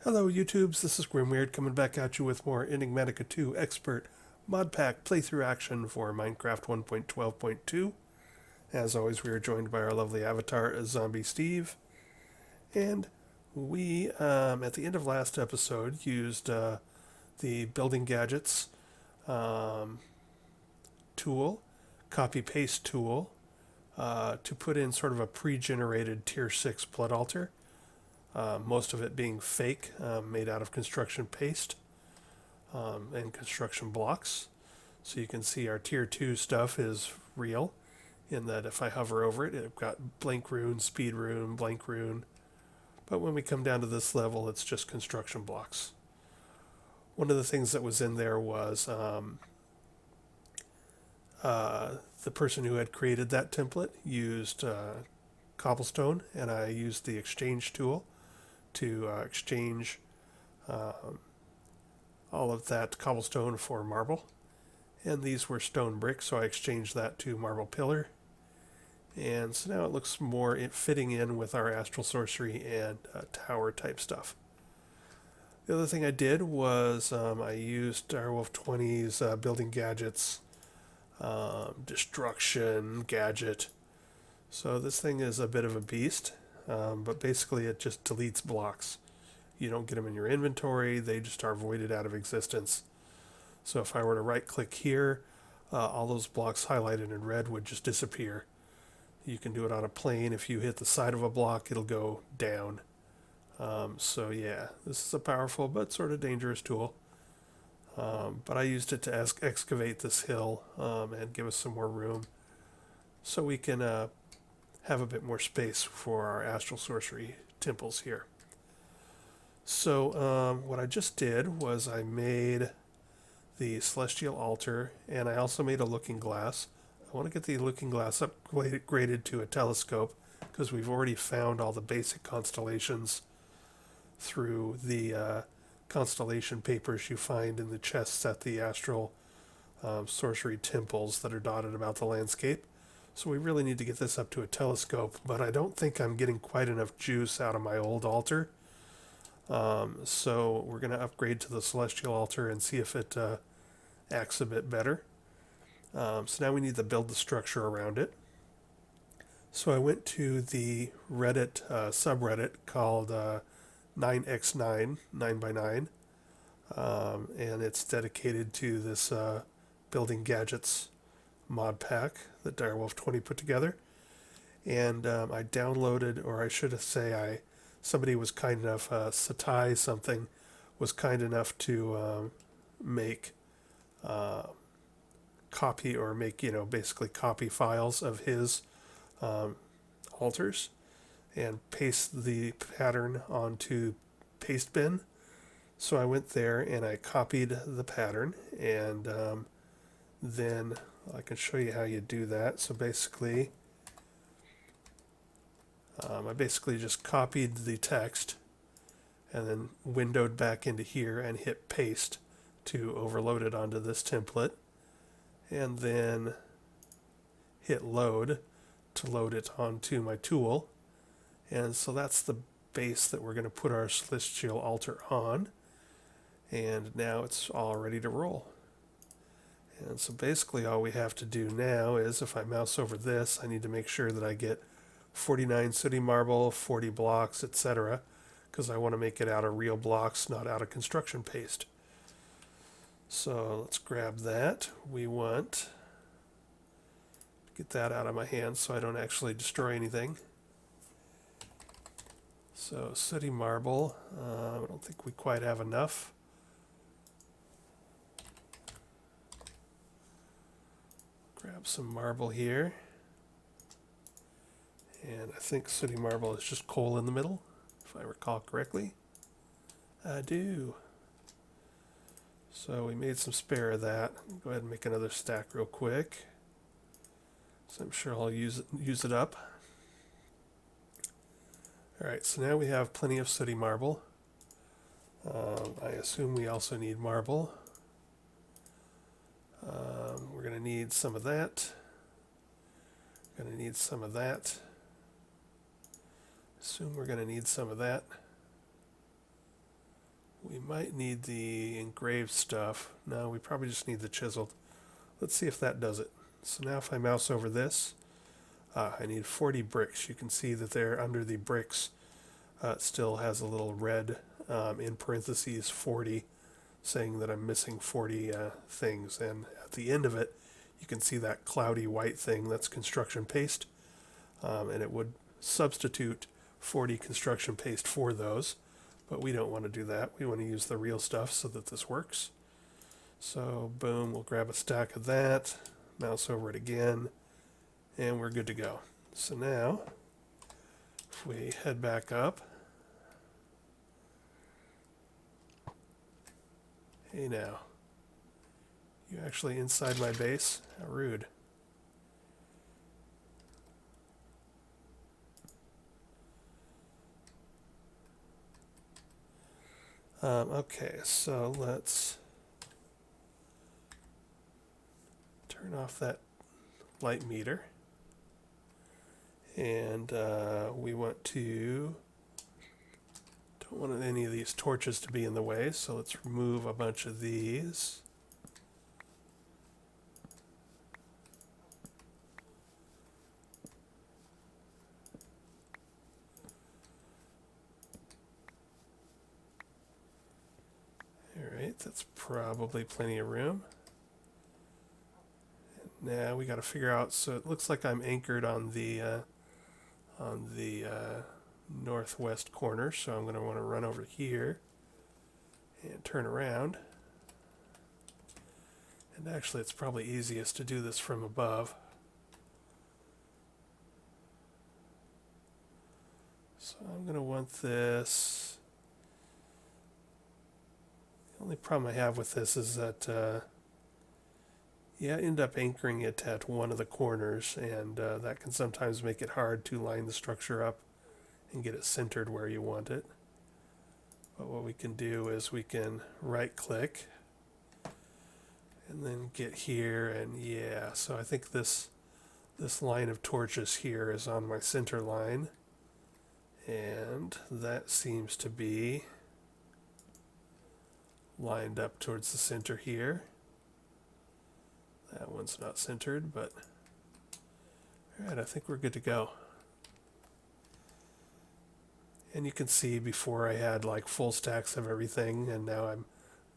Hello YouTubes, this is Grimwyrd coming back at you with more Enigmatica 2 Expert mod pack playthrough action for Minecraft 1.12.2. As always, we are joined by our lovely avatar, Zombie Steve. And we, at the end of last episode, used the building gadgets tool, copy-paste tool, to put in sort of a pre-generated tier 6 blood altar. Most of it being fake, made out of construction paste and construction blocks. So you can see our tier 2 stuff is real, in that if I hover over it, it's got blank rune, speed rune, blank rune. But when we come down to this level, it's just construction blocks. One of the things that was in there was the person who had created that template used cobblestone, and I used the exchange tool to exchange all of that cobblestone for marble. And these were stone bricks, so I exchanged that to marble pillar. And so now it looks more fitting in with our Astral Sorcery and tower type stuff. The other thing I did was I used Direwolf 20's building gadgets, destruction gadget. So this thing is a bit of a beast. But basically it just deletes blocks. You don't get them in your inventory, they just are voided out of existence. So if I were to right click here, all those blocks highlighted in red would just disappear. You can do it on a plane. If you hit the side of a block, it'll go down. So yeah, this is a powerful but sort of dangerous tool. But I used it to excavate this hill and give us some more room so we can have a bit more space for our Astral Sorcery temples here. So what I just did was I made the Celestial Altar, and I also made a looking glass. I want to get the looking glass upgraded to a telescope because we've already found all the basic constellations through the Constellation Papers you find in the chests at the Astral Sorcery temples that are dotted about the landscape. So we really need to get this up to a telescope, but I don't think I'm getting quite enough juice out of my old altar. So we're going to upgrade to the Celestial Altar and see if it acts a bit better. So now we need to build the structure around it. So I went to the Reddit subreddit called 9x9, 9x9, and it's dedicated to this building gadgets mod pack that Direwolf 20 put together. And I downloaded, or I should say somebody was kind enough, Satai something, was kind enough to make copy, or make, basically copy files of his altars and paste the pattern onto paste bin. So I went there and I copied the pattern, and then I can show you how you do that. So basically, I basically just copied the text and then windowed back into here and hit paste to overload it onto this template, and then hit load to load it onto my tool. And so that's the base that we're going to put our Celestial Altar on, and now it's all ready to roll. And so basically all we have to do now is, if I mouse over this, I need to make sure that I get 49 sooty marble, 40 blocks, etc., because I want to make it out of real blocks, not out of construction paste. So let's grab that. We want to get that out of my hands so I don't actually destroy anything. So sooty marble, I don't think we quite have enough. Grab some marble here. And I think sooty marble is just coal in the middle, if I recall correctly. I do. So we made some spare of that. Go ahead and make another stack real quick, so I'm sure I'll use it up. Alright, so now we have plenty of sooty marble. I assume we also need marble. We're going to need some of that. Going to need some of that. Assume we're going to need some of that. might need the engraved stuff. No, we probably just need the chiseled. Let's see if that does it. So now if I mouse over this, I need 40 bricks. You can see that there under the bricks it still has a little red in parentheses 40 saying that I'm missing 40 things. And at the end of it, you can see that cloudy white thing. That's construction paste. And it would substitute 40 construction paste for those. But we don't want to do that. We want to use the real stuff so that this works. So boom, we'll grab a stack of that, mouse over it again, and we're good to go. So now, if we head back up, hey now, you actually inside my base? How rude. Okay, so let's turn off that light meter. And we want to, don't want any of these torches to be in the way, so let's remove a bunch of these. Alright, that's probably plenty of room. Now we got to figure out, so it looks like I'm anchored on the northwest corner, so I'm going to want to run over here and turn around. And actually it's probably easiest to do this from above. So I'm going to want this. The only problem I have with this is that yeah, I end up anchoring it at one of the corners, and that can sometimes make it hard to line the structure up and get it centered where you want it. But what we can do is we can right click and then get here, and yeah, so I think this line of torches here is on my center line, and that seems to be lined up towards the center here. That one's not centered, but alright, I think we're good to go. And you can see before I had like full stacks of everything, and now I'm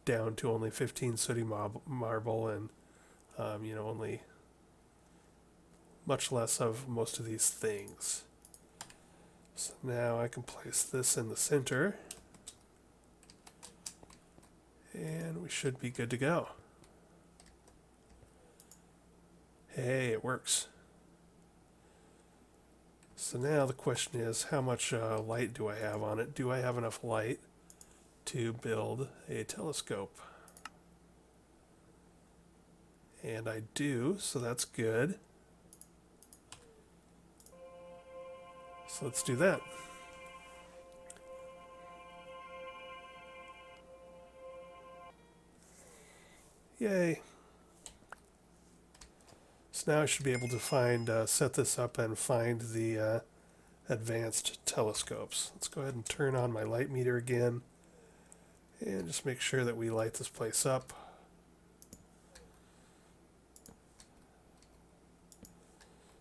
down to only 15 sooty marble and you know, only much less of most of these things. So now I can place this in the center, and we should be good to go. Hey, it works. So now the question is, how much light do I have on it? Do I have enough light to build a telescope? And I do, so that's good. So let's do that. Yay. So now I should be able to find, set this up and find the advanced telescopes. Let's go ahead and turn on my light meter again and just make sure that we light this place up.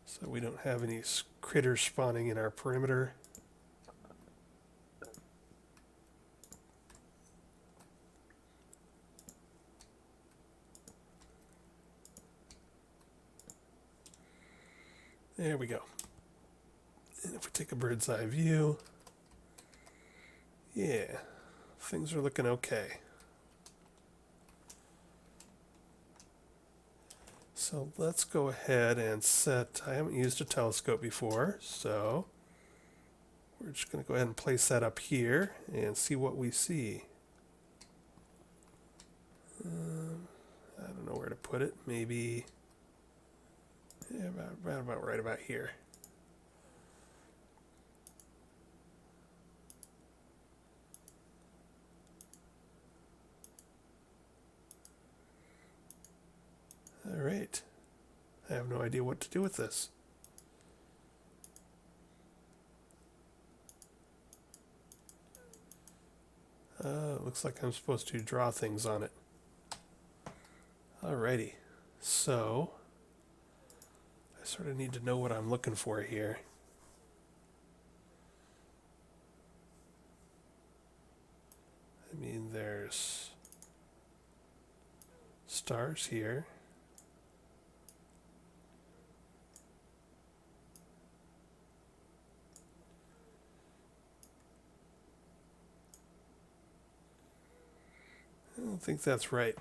So we don't have any critters spawning in our perimeter. There we go. And if we take a bird's eye view, yeah, things are looking okay. So let's go ahead and set, I haven't used a telescope before, so we're just going to go ahead and place that up here and see what we see. I don't know where to put it, maybe yeah, right about here. All right. I have no idea what to do with this. Looks like I'm supposed to draw things on it. Alrighty, so I sort of need to know what I'm looking for here. I mean, there's stars here. I don't think that's right.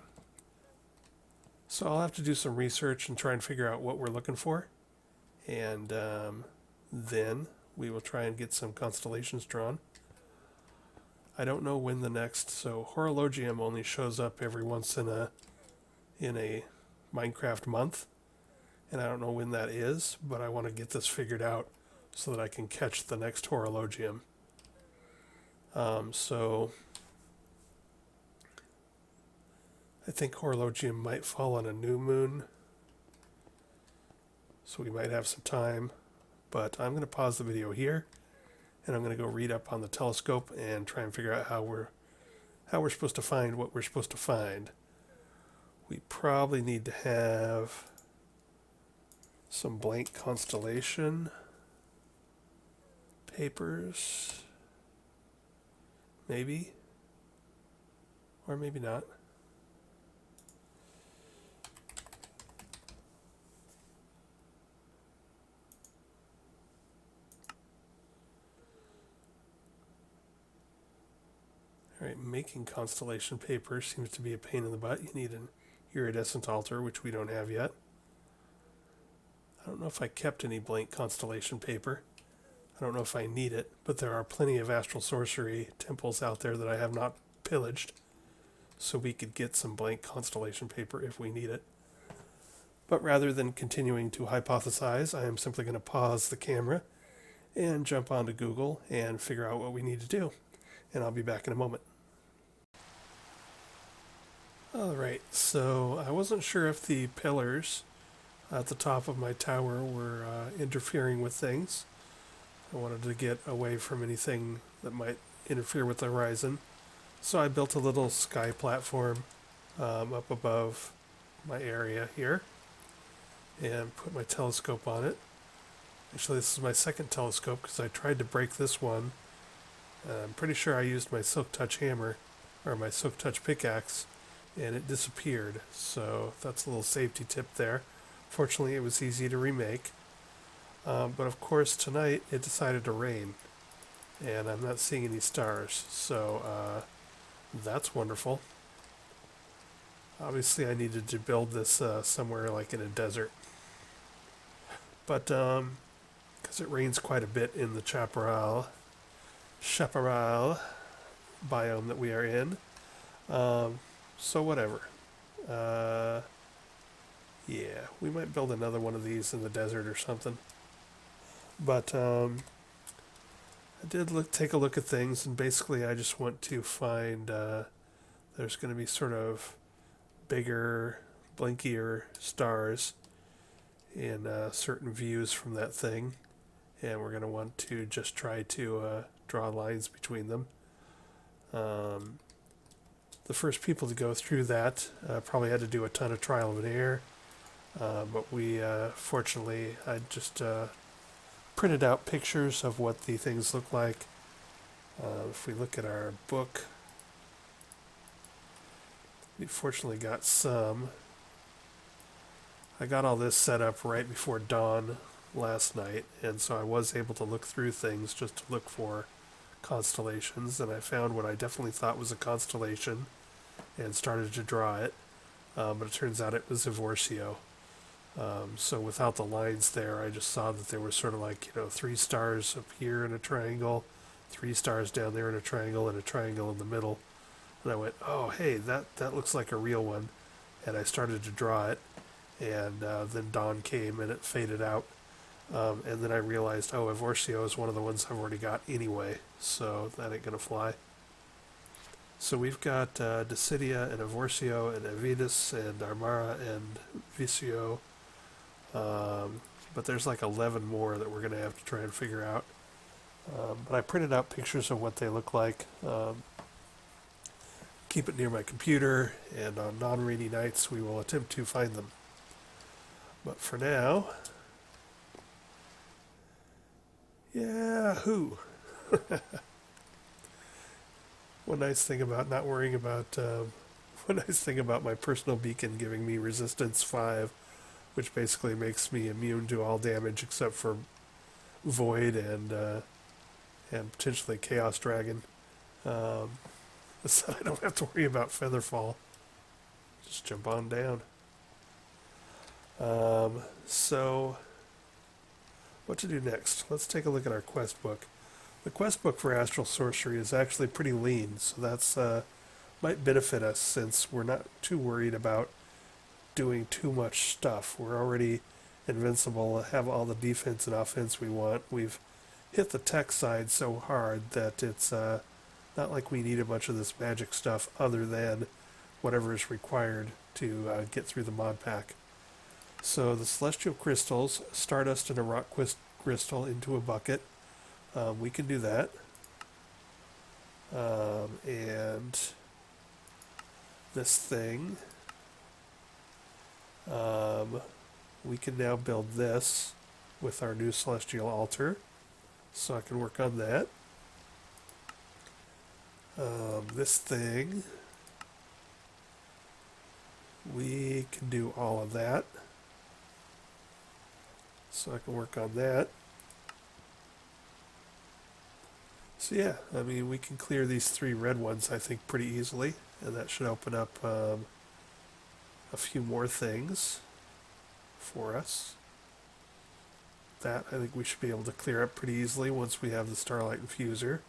So I'll have to do some research and try and figure out what we're looking for. And then we will try and get some constellations drawn. I don't know when the next, so Horologium only shows up every once in a Minecraft month. And I don't know when that is, but I want to get this figured out so that I can catch the next Horologium. So I think Horologium might fall on a new moon, so we might have some time, but I'm going to pause the video here, and I'm going to go read up on the telescope and try and figure out how we're supposed to find what we're supposed to find. We probably need to have some blank constellation papers, maybe, or maybe not. Alright, making constellation paper seems to be a pain in the butt. You need an iridescent altar, which we don't have yet. I don't know if I kept any blank constellation paper. I don't know if I need it, but there are plenty of Astral Sorcery temples out there that I have not pillaged, so we could get some blank constellation paper if we need it. But rather than continuing to hypothesize, I am simply going to pause the camera and jump onto Google and figure out what we need to do. And I'll be back in a moment. Alright, so I wasn't sure if the pillars at the top of my tower were interfering with things. I wanted to get away from anything that might interfere with the horizon. So I built a little sky platform up above my area here and put my telescope on it. Actually, this is my second telescope because I tried to break this one. I'm pretty sure I used my silk-touch hammer or my silk-touch pickaxe and it disappeared. So that's a little safety tip there. Fortunately, it was easy to remake. But of course, tonight it decided to rain and I'm not seeing any stars. So that's wonderful. Obviously, I needed to build this somewhere like in a desert. But because it rains quite a bit in the chaparral biome that we are in. So whatever. Yeah, we might build another one of these in the desert or something. But I did take a look at things, and basically I just want to find there's going to be sort of bigger, blinkier stars in certain views from that thing, and we're going to want to just try to draw lines between them. The first people to go through that probably had to do a ton of trial and error, but we fortunately I just printed out pictures of what the things look like. If we look at our book, we fortunately got some. I got all this set up right before dawn last night, and so I was able to look through things just to look for constellations, and I found what I definitely thought was a constellation and started to draw it, but it turns out it was Evortio. So without the lines there, I just saw that there were sort of like, 3 stars up here in a triangle, 3 stars down there in a triangle, and a triangle in the middle. And I went, oh, hey, that looks like a real one. And I started to draw it, and then dawn came and it faded out. And then I realized, oh, Evortio is one of the ones I've already got anyway, so that ain't going to fly. So we've got Decidia and Evortio and Avitus and Armara and Vicio. But there's like 11 more that we're going to have to try and figure out. But I printed out pictures of what they look like. keep it near my computer, and on non-rainy nights we will attempt to find them. But for now, yahoo! One nice thing about not worrying about one nice thing about my personal beacon giving me resistance 5, which basically makes me immune to all damage except for void and potentially chaos dragon. So I don't have to worry about featherfall. Just jump on down. So what to do next? Let's take a look at our quest book. The quest book for Astral Sorcery is actually pretty lean, so that's might benefit us since we're not too worried about doing too much stuff. We're already invincible, have all the defense and offense we want. We've hit the tech side so hard that it's not like we need a bunch of this magic stuff other than whatever is required to get through the mod pack. So the celestial crystals, stardust and a rock crystal into a bucket. We can do that. And this thing, we can now build this with our new celestial altar. So I can work on that. This thing, we can do all of that. So I can work on that. So yeah, I mean, we can clear these 3 red ones, I think, pretty easily. And that should open up a few more things for us. That, I think we should be able to clear up pretty easily once we have the Starlight Infuser.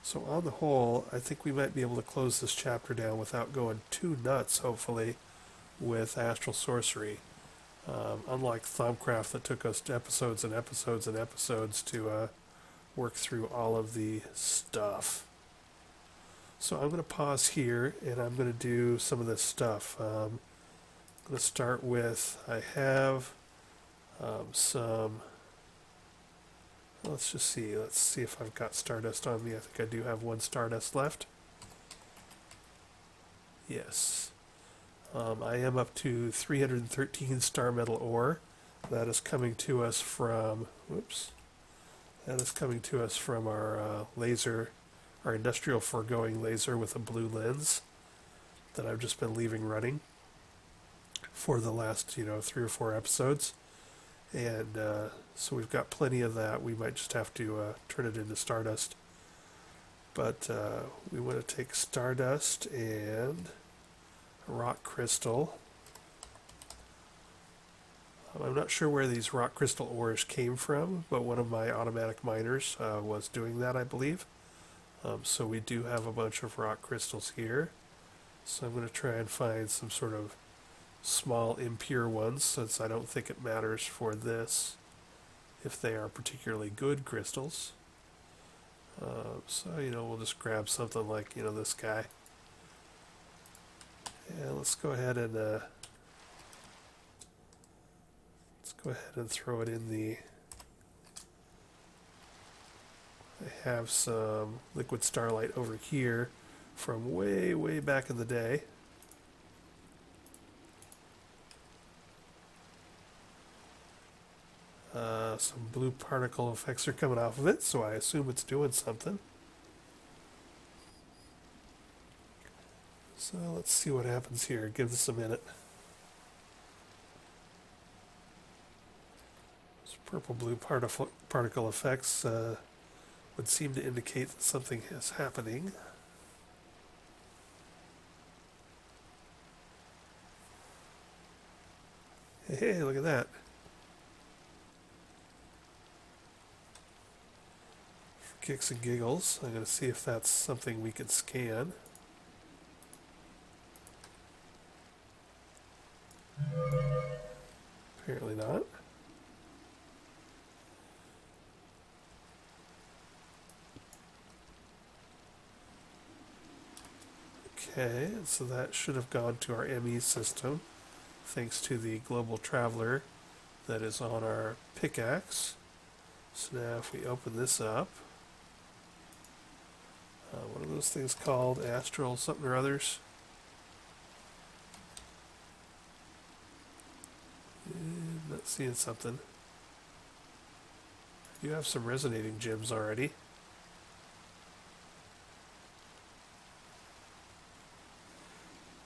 So on the whole, I think we might be able to close this chapter down without going too nuts, hopefully, with Astral Sorcery. Unlike Thumbcraft that took us episodes and episodes and episodes to work through all of the stuff. So I'm going to pause here and I'm going to do some of this stuff. I'm going to start with, I have some, let's see if I've got Stardust on me. I think I do have 1 Stardust left. Yes. I am up to 313 star metal ore. That is coming to us from, our laser, our industrial foregoing laser with a blue lens that I've just been leaving running for the last, 3 or 4 episodes. And so we've got plenty of that. We might just have to turn it into Stardust. But we want to take Stardust and a rock crystal. I'm not sure where these rock crystal ores came from, but one of my automatic miners was doing that, I believe. So we do have a bunch of rock crystals here. So I'm going to try and find some sort of small impure ones, since I don't think it matters for this if they are particularly good crystals. So, we'll just grab something like, this guy. And let's go ahead and throw it in the... I have some liquid starlight over here from way, way back in the day. Some blue particle effects are coming off of it, so I assume it's doing something. So let's see what happens here. Give this a minute. Those purple-blue particle effects would seem to indicate that something is happening. Hey, look at that. For kicks and giggles, I'm going to see if that's something we can scan. Apparently not. Okay, so that should have gone to our ME system, thanks to the global traveler that is on our pickaxe. So now if we open this up, What are those things called? Astral something or others? Not seeing something. You have some resonating gems already.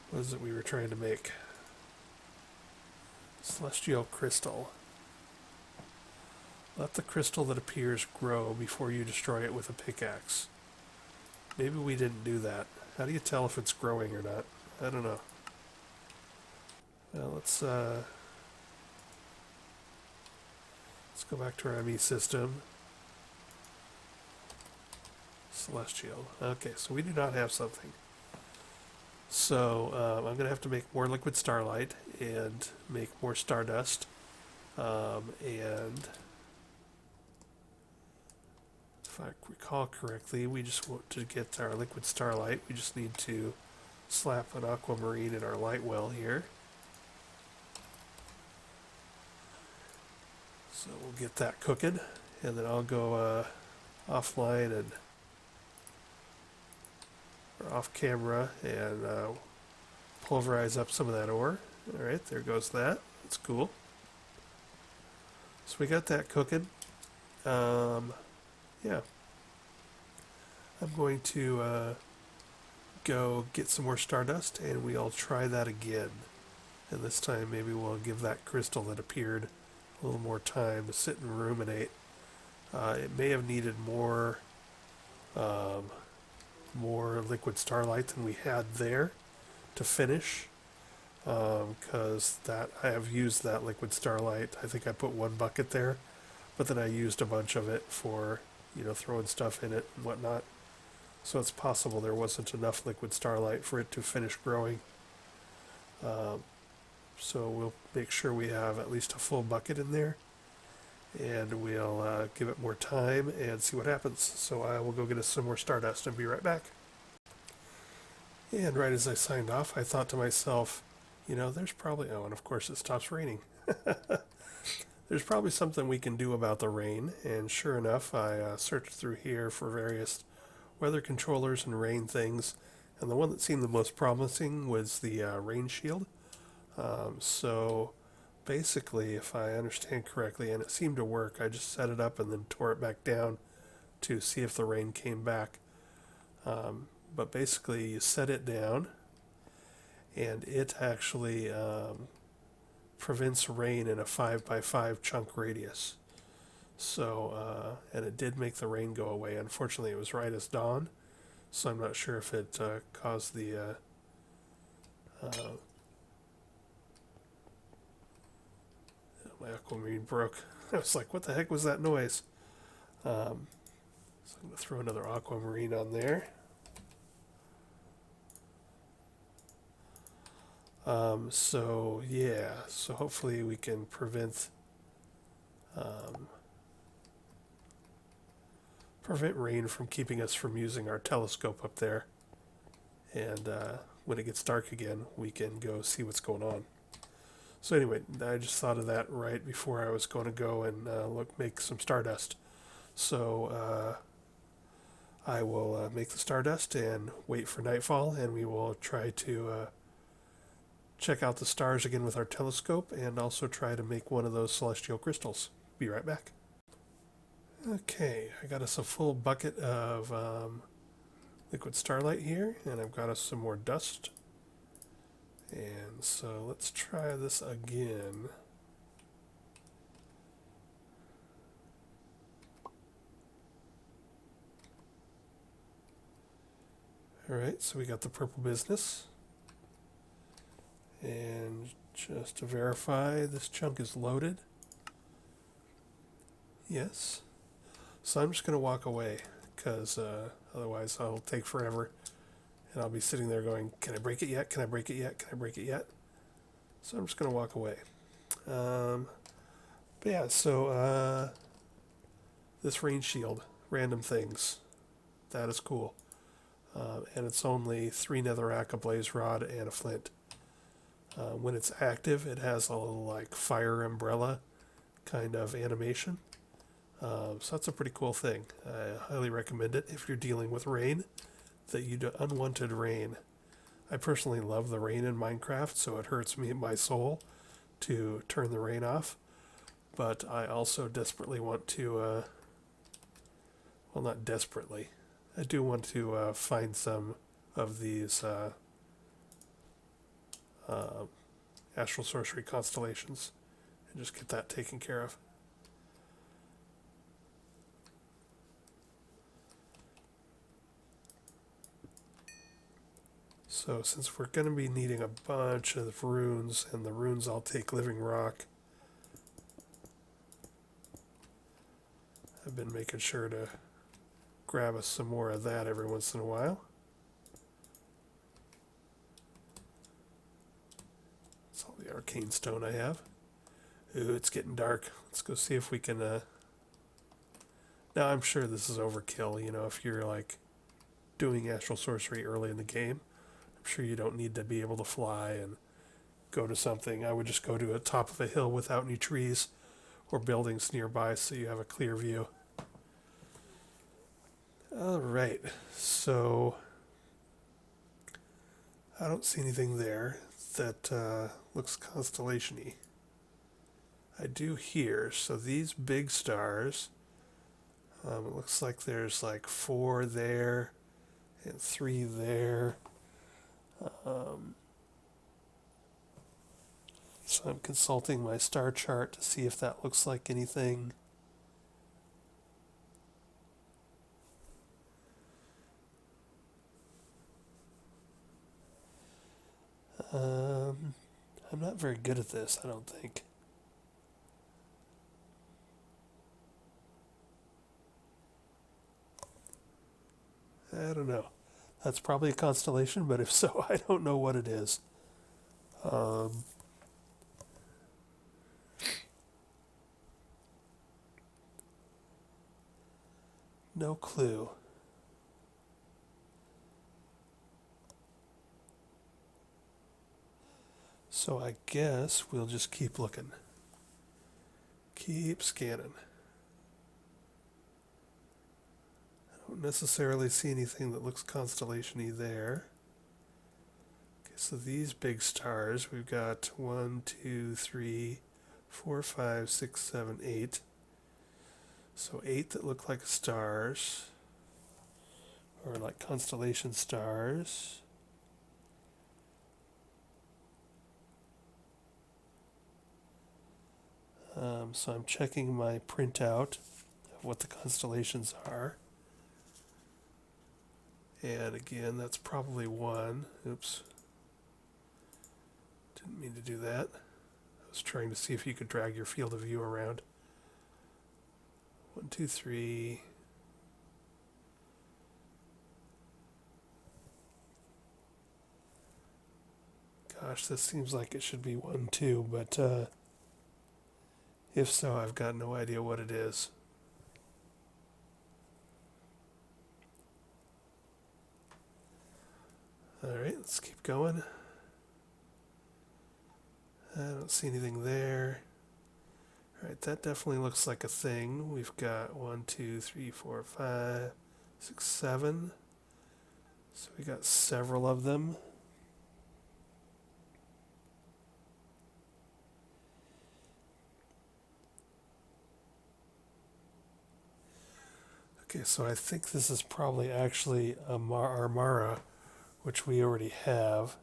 What is it we were trying to make? Celestial crystal. Let the crystal that appears grow before you destroy it with a pickaxe. Maybe we didn't do that. How do you tell if it's growing or not? I don't know. Well, let's go back to our ME system. Celestial. Okay, so we do not have something. So I'm going to have to make more liquid starlight and make more stardust. And if I recall correctly, we just want to get our liquid starlight. We just need to slap an aquamarine in our light well here. So we'll get that cooking, and then I'll go offline and or off camera and pulverize up some of that ore. All right, there goes that. That's cool. So we got that cooking. Yeah. I'm going to go get some more stardust, and we'll try that again. And this time maybe we'll give that crystal that appeared a little more time to sit and ruminate. It may have needed more liquid starlight than we had there to finish, because that I have used that liquid starlight. I think I put 1 bucket there, but then I used a bunch of it for throwing stuff in it and whatnot. So it's possible there wasn't enough liquid starlight for it to finish growing. So we'll make sure we have at least a full bucket in there, and we'll give it more time and see what happens. So I will go get us some more stardust and be right back. And right as I signed off, I thought to myself, there's probably, and of course it stops raining. There's probably something we can do about the rain, and sure enough, I searched through here for various weather controllers and rain things, and the one that seemed the most promising was the rain shield. So basically, if I understand correctly, and it seemed to work, I just set it up and then tore it back down to see if the rain came back. But basically, you set it down, and it actually prevents rain in a 5x5 chunk radius. So, and it did make the rain go away. Unfortunately, it was right as dawn, so I'm not sure if it caused the my aquamarine broke. I was like, what the heck was that noise? So I'm going to throw another aquamarine on there. So yeah, so hopefully we can prevent rain from keeping us from using our telescope up there. And when it gets dark again, we can go see what's going on. So anyway, I just thought of that right before I was going to go and make some stardust. So I will make the stardust and wait for nightfall, and we will try to check out the stars again with our telescope, and also try to make one of those celestial crystals. Be right back. Okay, I got us a full bucket of liquid starlight here, and I've got us some more dust. And so let's try this again. Alright, so we got the purple business. And just to verify, this chunk is loaded. Yes. So I'm just going to walk away, because otherwise I'll take forever. And I'll be sitting there going, can I break it yet? Can I break it yet? Can I break it yet? So I'm just going to walk away. But yeah, so this rain shield, random things, that is cool. And it's only 3 netherrack, a blaze rod, and a flint. When it's active, it has a little like fire umbrella kind of animation. So that's a pretty cool thing. I highly recommend it if you're dealing with rain that you do unwanted rain. I personally love the rain in Minecraft, so it hurts me my soul to turn the rain off. But I also desperately want to, well, not desperately. I do want to find some of these Astral Sorcery constellations and just get that taken care of. So since we're going to be needing a bunch of runes, and the runes I'll take living rock, I've been making sure to grab us some more of that every once in a while. That's all the Arcane Stone I have. Ooh, it's getting dark. Let's go see if we can... Now, I'm sure this is overkill, you know, if you're, like, doing Astral Sorcery early in the game. I'm sure you don't need to be able to fly and go to something. I would just go to the top of a hill without any trees or buildings nearby so you have a clear view. All right, so I don't see anything there that looks constellation-y. I do here, so these big stars, it looks like there's like 4 there and 3 there. So I'm consulting my star chart to see if that looks like anything. I'm not very good at this, I don't think. I don't know. That's probably a constellation, but if so, I don't know what it is. No clue. So I guess we'll just keep looking. Keep scanning. I don't necessarily see anything that looks constellation-y there. Okay, so these big stars, we've got 1, 2, 3, 4, 5, 6, 7, 8. So 8 that look like stars, or like constellation stars. So I'm checking my printout of what the constellations are. And again, that's probably 1. Oops. Didn't mean to do that. I was trying to see if you could drag your field of view around. 1, 2, 3. Gosh, this seems like it should be 1, 2, but if so, I've got no idea what it is. Alright, let's keep going. I don't see anything there. Alright, that definitely looks like a thing. We've got 1, 2, 3, 4, 5, 6, 7. So we got several of them. Okay, so I think this is probably actually a Armara, which we already have,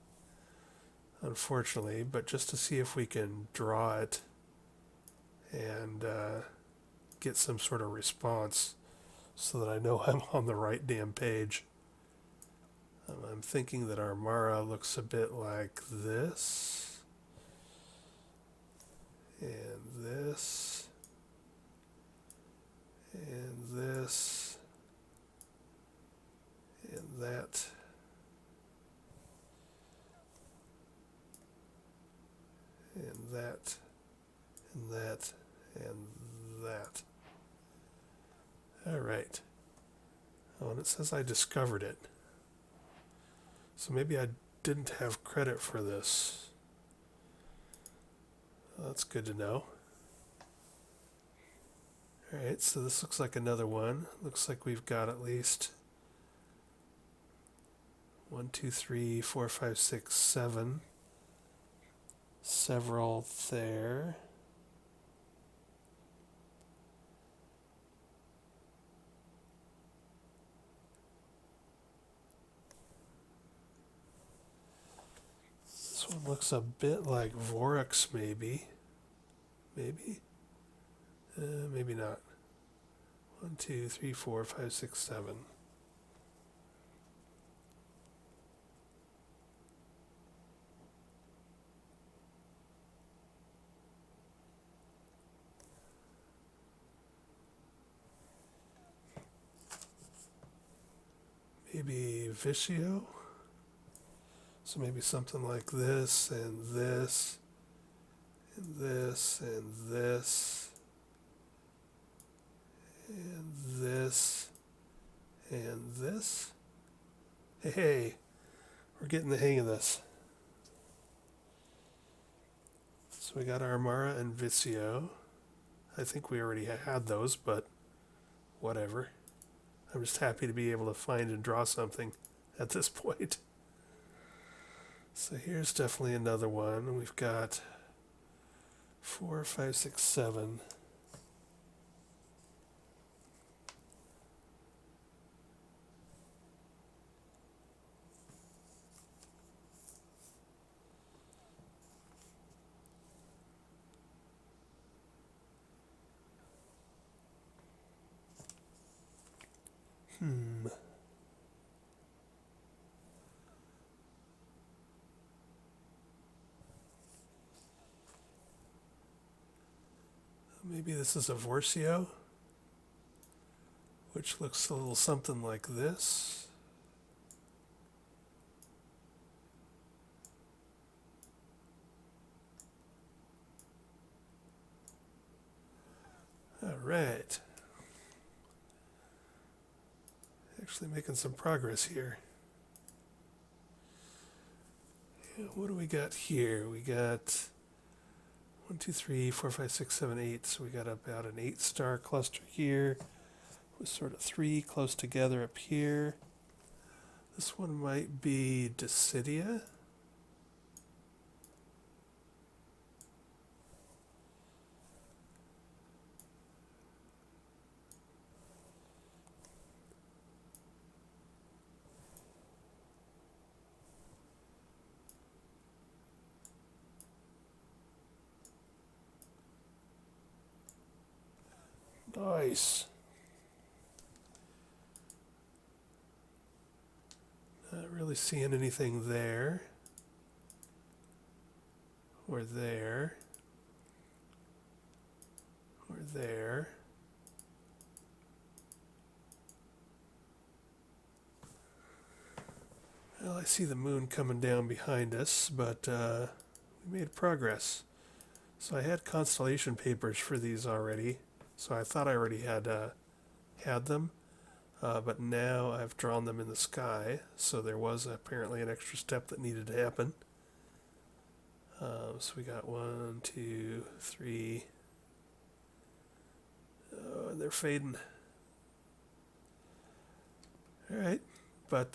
unfortunately, but just to see if we can draw it and get some sort of response so that I know I'm on the right damn page. I'm thinking that Armara looks a bit like this, and this, and this, and that. And that, and that, and that. All right. Oh, and it says I discovered it. So maybe I didn't have credit for this. Well, that's good to know. All right, so this looks like another one. Looks like we've got at least 1, 2, 3, 4, 5, 6, 7. Several there. This one looks a bit like Vorix, maybe. Maybe? Maybe not. 1, 2, 3, 4, 5, 6, 7. Maybe Vicio? So maybe something like this, and this, and this, and this, and this, and this. Hey, we're getting the hang of this. So we got Armara and Vicio. I think we already had those, but whatever. I'm just happy to be able to find and draw something at this point. So here's definitely another one. We've got 4, 5, 6, 7. Maybe this is a Vorcio, which looks a little something like this. All right. Actually making some progress here. Yeah, what do we got here? We got 1, 2, 3, 4, 5, 6, 7, 8. So we got about an 8-star cluster here with sort of 3 close together up here. This one might be Decidia. Nice. Not really seeing anything there. Or there. Or there. Well, I see the moon coming down behind us, but we made progress. So I had Constellation Papers for these already, so I thought I already had them, but now I've drawn them in the sky, so there was apparently an extra step that needed to happen. So we got 1, 2, 3. Oh, and they're fading. All right, but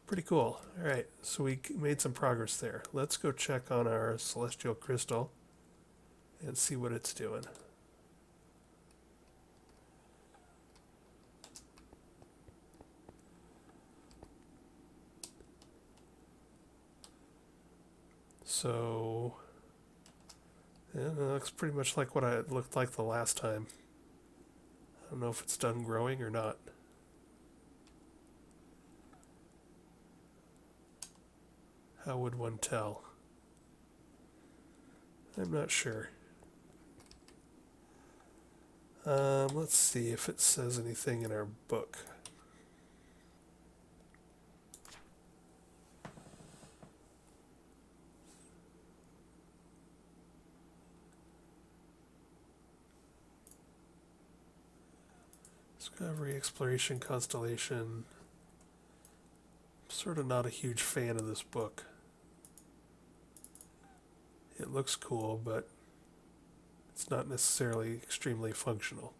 pretty cool. All right, so we made some progress there. Let's go check on our celestial crystal and see what it's doing. So, yeah, it looks pretty much like what it looked like the last time. I don't know if it's done growing or not. How would one tell? I'm not sure. Let's see if it says anything in our book. Discovery, exploration, constellation. Sort of not a huge fan of this book. It looks cool, but it's not necessarily extremely functional.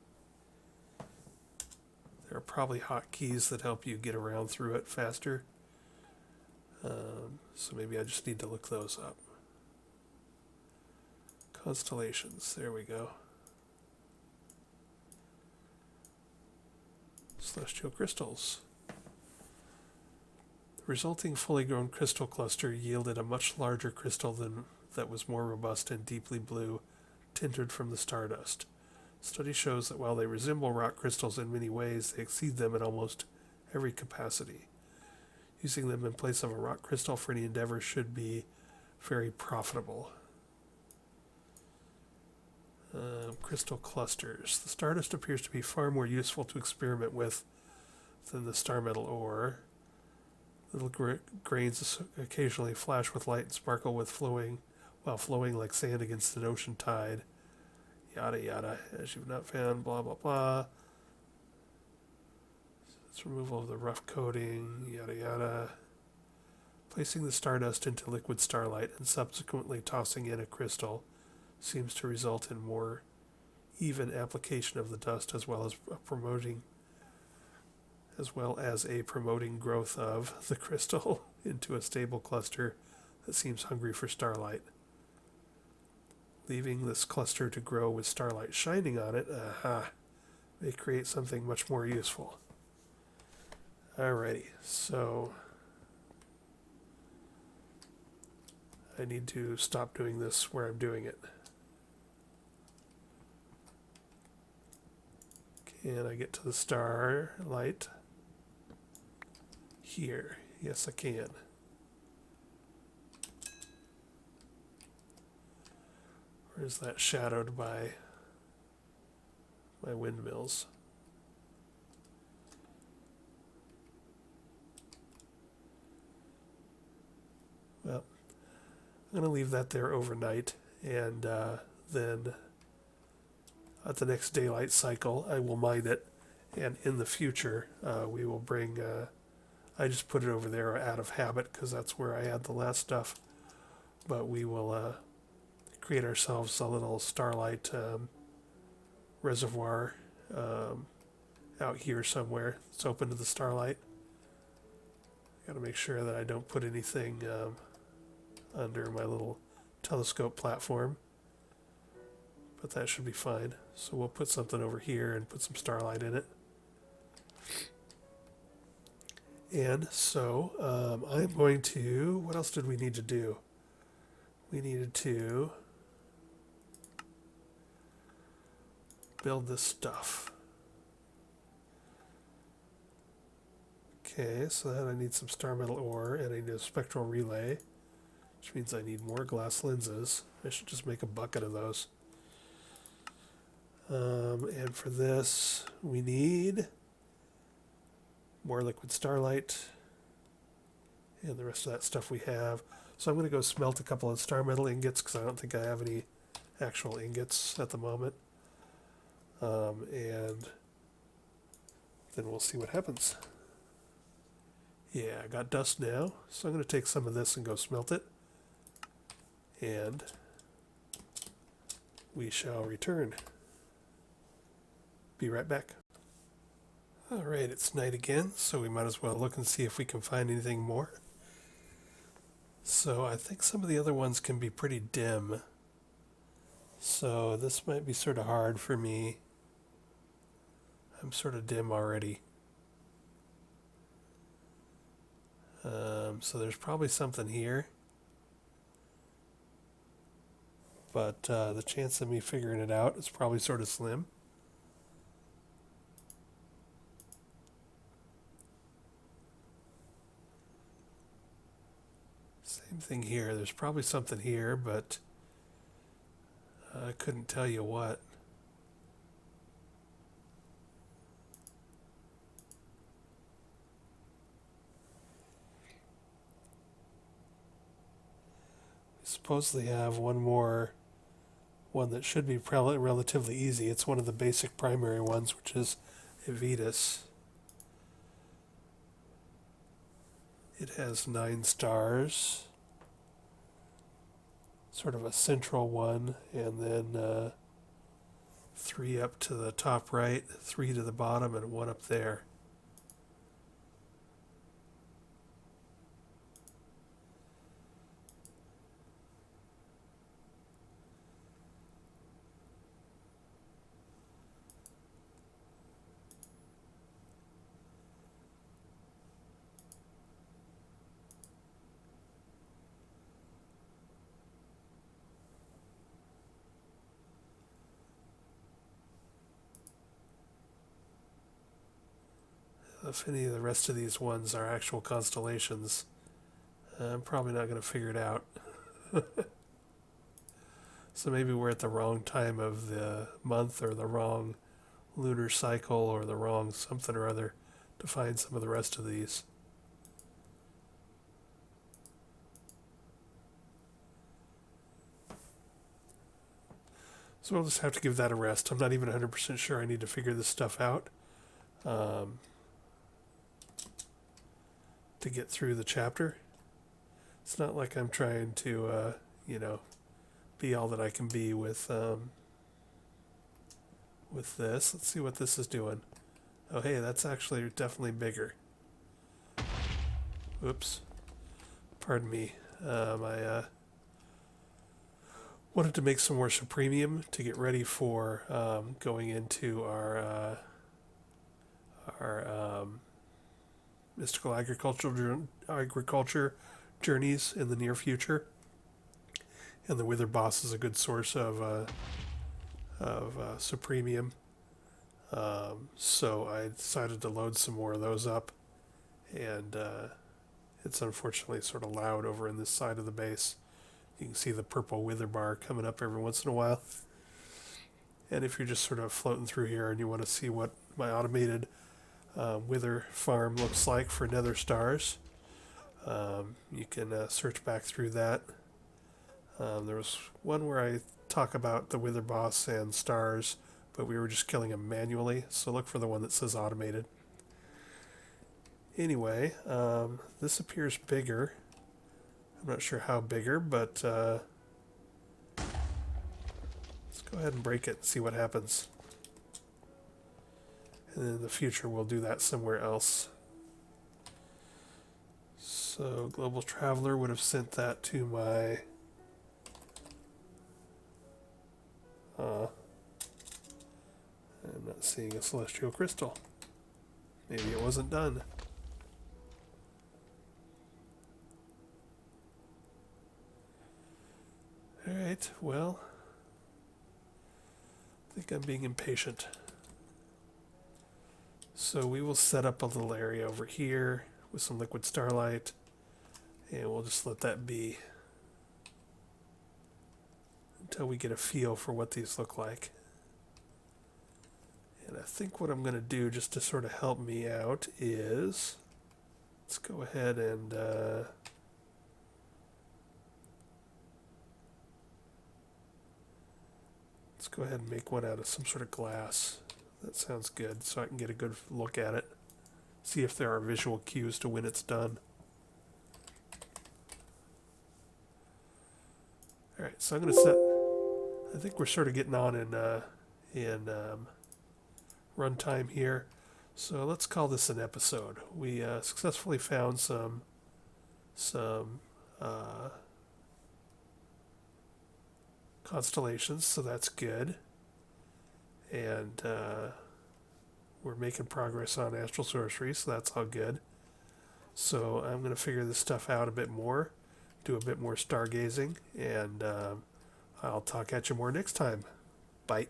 There are probably hotkeys that help you get around through it faster. So maybe I just need to look those up. Constellations, there we go. Celestial crystals. The resulting fully grown crystal cluster yielded a much larger crystal than that was more robust and deeply blue, tinted from the stardust. Study shows that while they resemble rock crystals in many ways, they exceed them in almost every capacity. Using them in place of a rock crystal for any endeavor should be very profitable. Crystal clusters. The stardust appears to be far more useful to experiment with than the star metal ore. Little grains occasionally flash with light and sparkle while flowing like sand against an ocean tide. Yada yada. As you've not found, blah blah blah. It's removal of the rough coating, yada yada. Placing the stardust into liquid starlight and subsequently tossing in a crystal seems to result in more even application of the dust as well as a promoting growth of the crystal into a stable cluster that seems hungry for starlight. Leaving this cluster to grow with starlight shining on it, may create something much more useful. Alrighty, so I need to stop doing this where I'm doing it. Can I get to the starlight? Here. Yes, I can. Or is that shadowed by my windmills? Well, I'm going to leave that there overnight, and then at the next daylight cycle, I will mine it, and in the future, we will bring... I just put it over there out of habit, because that's where I had the last stuff, but we will create ourselves a little starlight reservoir out here somewhere. It's open to the starlight. Got to make sure that I don't put anything under my little telescope platform, but that should be fine. So we'll put something over here and put some starlight in it. And so I'm going to, what else did we need to do? We needed to build this stuff. Okay, so then I need some star metal ore, and I need a spectral relay, which means I need more glass lenses. I should just make a bucket of those. And for this, we need more liquid starlight, and the rest of that stuff we have. So I'm going to go smelt a couple of star metal ingots, because I don't think I have any actual ingots at the moment. And then we'll see what happens. Yeah, I got dust now, so I'm going to take some of this and go smelt it. And we shall return. Be right back. Alright, it's night again, so we might as well look and see if we can find anything more. So I think some of the other ones can be pretty dim. So this might be sort of hard for me. I'm sort of dim already. So there's probably something here. But the chance of me figuring it out is probably sort of slim. Same thing here. There's probably something here, but I couldn't tell you what. We supposedly have one that should be relatively easy. It's one of the basic primary ones, which is Avitus. It has 9 stars, sort of a central one, and then 3 up to the top right, 3 to the bottom, and 1 up there. If any of the rest of these ones are actual constellations, I'm probably not going to figure it out. So maybe we're at the wrong time of the month, or the wrong lunar cycle, or the wrong something or other to find some of the rest of these. So we'll just have to give that a rest. I'm not even 100% sure I need to figure this stuff out to get through the chapter. It's not like I'm trying to, be all that I can be with this. Let's see what this is doing. Oh, hey, that's actually definitely bigger. Oops. Pardon me. I wanted to make some more supremium to get ready for going into our mystical agriculture journeys in the near future. And the Wither Boss is a good source of supremium. So I decided to load some more of those up. And it's unfortunately sort of loud over in this side of the base. You can see the purple wither bar coming up every once in a while. And if you're just sort of floating through here and you want to see what my automated wither farm looks like for nether stars, you can search back through that. There was one where I talk about the wither boss and stars, but we were just killing them manually, so look for the one that says automated. Anyway, this appears bigger. I'm not sure how bigger, but let's go ahead and break it and see what happens. And then in the future we'll do that somewhere else. So Global Traveler would have sent that to my I'm not seeing a celestial crystal. Maybe it wasn't done. Alright, well, I think I'm being impatient. So we will set up a little area over here with some liquid starlight, and we'll just let that be until we get a feel for what these look like. And I think what I'm going to do, just to sort of help me out, is let's go ahead and make one out of some sort of glass. That sounds good, so I can get a good look at it. See if there are visual cues to when it's done. Alright, so I'm going to set... I think we're sort of getting on in runtime here. So let's call this an episode. We successfully found some constellations, so that's good. And we're making progress on Astral Sorcery, so that's all good. So I'm going to figure this stuff out a bit more, do a bit more stargazing, and I'll talk at you more next time. Bye.